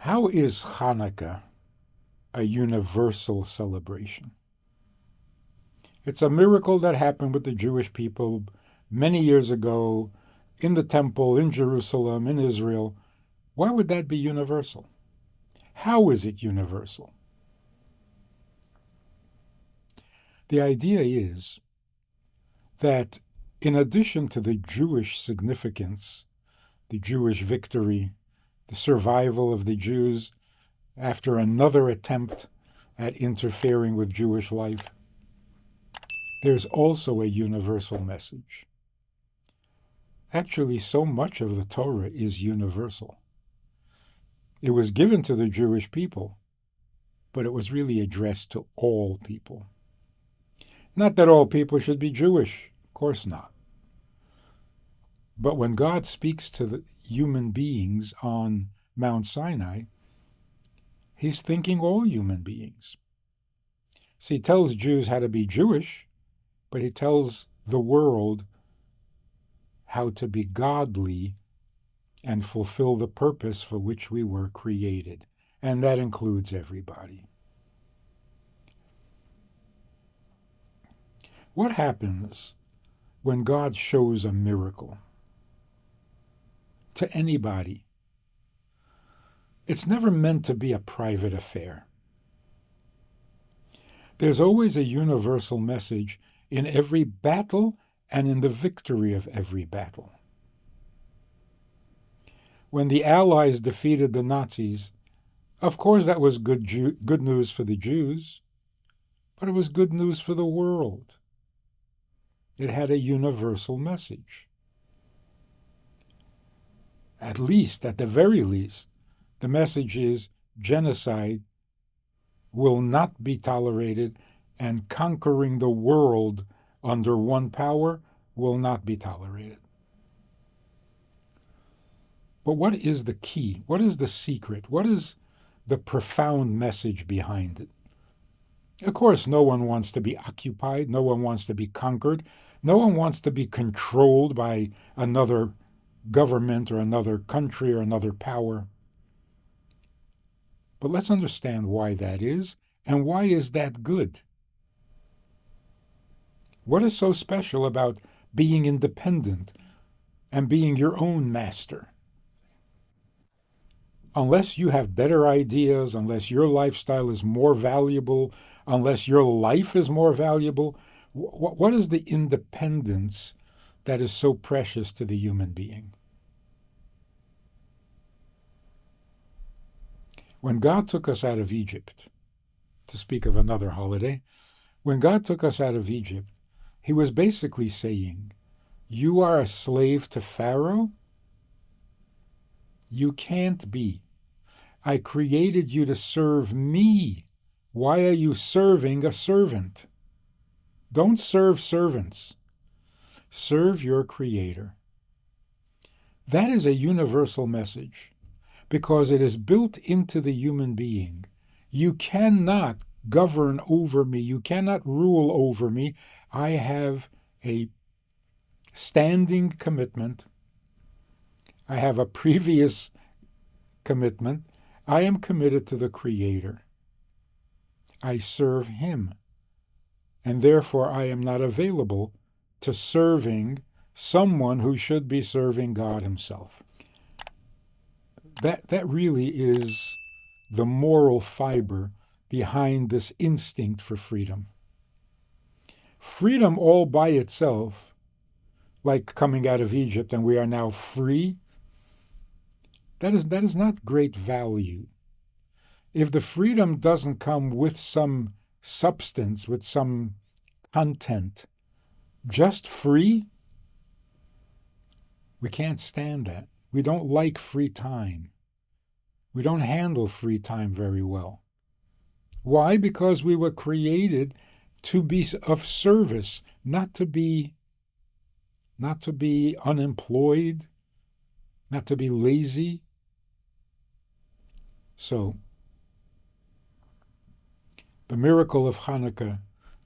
How is Hanukkah a universal celebration? It's a miracle that happened with the Jewish people many years ago in the temple, in Jerusalem, in Israel. Why would that be universal? How is it universal? The idea is that in addition to the Jewish significance, the Jewish victory, the survival of the Jews after another attempt at interfering with Jewish life, there's also a universal message. Actually, so much of the Torah is universal. It was given to the Jewish people, but it was really addressed to all people. Not that all people should be Jewish, of course not. But when God speaks to the human beings on Mount Sinai, he's thinking all human beings. So he tells Jews how to be Jewish, but he tells the world how to be godly and fulfill the purpose for which we were created. And that includes everybody. What happens when God shows a miracle to anybody? It's never meant to be a private affair. There's always a universal message in every battle and in the victory of every battle. When the Allies defeated the Nazis, of course that was good news for the Jews, but it was good news for the world. It had a universal message. At the very least, the message is genocide will not be tolerated, and conquering the world under one power will not be tolerated. But what is the key? What is the secret? What is the profound message behind it? Of course, no one wants to be occupied. No one wants to be conquered. No one wants to be controlled by another government or another country or another power. But let's understand why that is, and why is that good? What is so special about being independent and being your own master? Unless you have better ideas, unless your lifestyle is more valuable, unless your life is more valuable, what is the independence that is so precious to the human being? When God took us out of Egypt, to speak of another holiday, when God took us out of Egypt, he was basically saying, you are a slave to Pharaoh? You can't be. I created you to serve me. Why are you serving a servant? Don't serve servants. Serve your Creator. That is a universal message because it is built into the human being. You cannot govern over me. You cannot rule over me. I have a standing commitment. I have a previous commitment. I am committed to the Creator. I serve Him. And therefore I am not available to serving someone who should be serving God Himself. That really is the moral fiber behind this instinct for freedom. Freedom all by itself, like coming out of Egypt and we are now free, that is not great value. If the freedom doesn't come with some substance, with some content, just free, we can't stand that. We don't like free time. We don't handle free time very well. Why? Because we were created to be of service, not to be unemployed, not to be lazy. So, the miracle of Hanukkah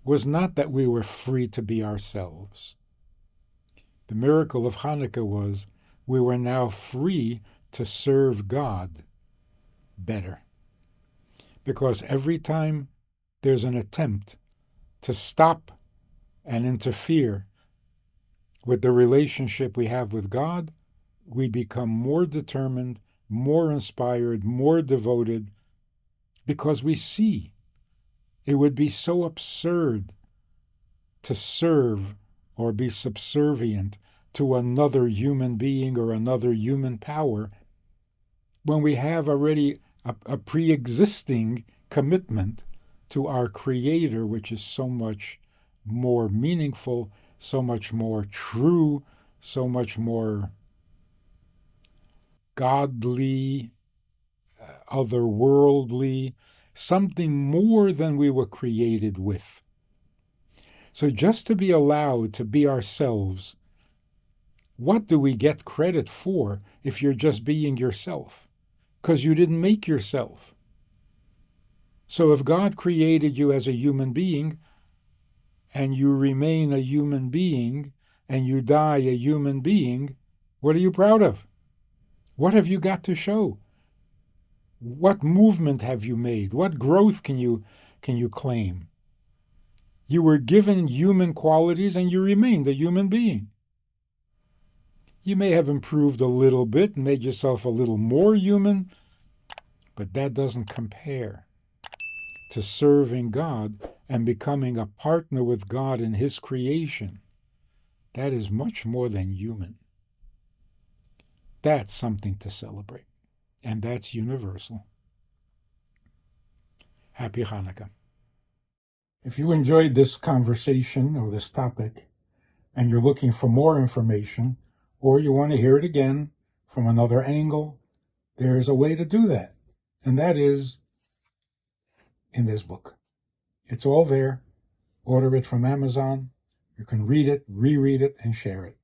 was not that we were free to be ourselves. The miracle of Hanukkah was we were now free to serve God. better. Because every time there's an attempt to stop and interfere with the relationship we have with God, we become more determined, more inspired, more devoted, because we see it would be so absurd to serve or be subservient to another human being or another human power when we have already a pre-existing commitment to our Creator, which is so much more meaningful, so much more true, so much more godly, otherworldly, something more than we were created with. So just to be allowed to be ourselves, what do we get credit for if you're just being yourself? Because you didn't make yourself. So if God created you as a human being, and you remain a human being, and you die a human being, what are you proud of? What have you got to show? What movement have you made? What growth can you claim? You were given human qualities and you remained a human being. You may have improved a little bit and made yourself a little more human, but that doesn't compare to serving God and becoming a partner with God in His creation. That is much more than human. That's something to celebrate, and that's universal. Happy Hanukkah. If you enjoyed this conversation or this topic, and you're looking for more information, or you want to hear it again from another angle, there's a way to do that, and that is in this book. It's all there. Order it from Amazon. You can read it, reread it, and share it.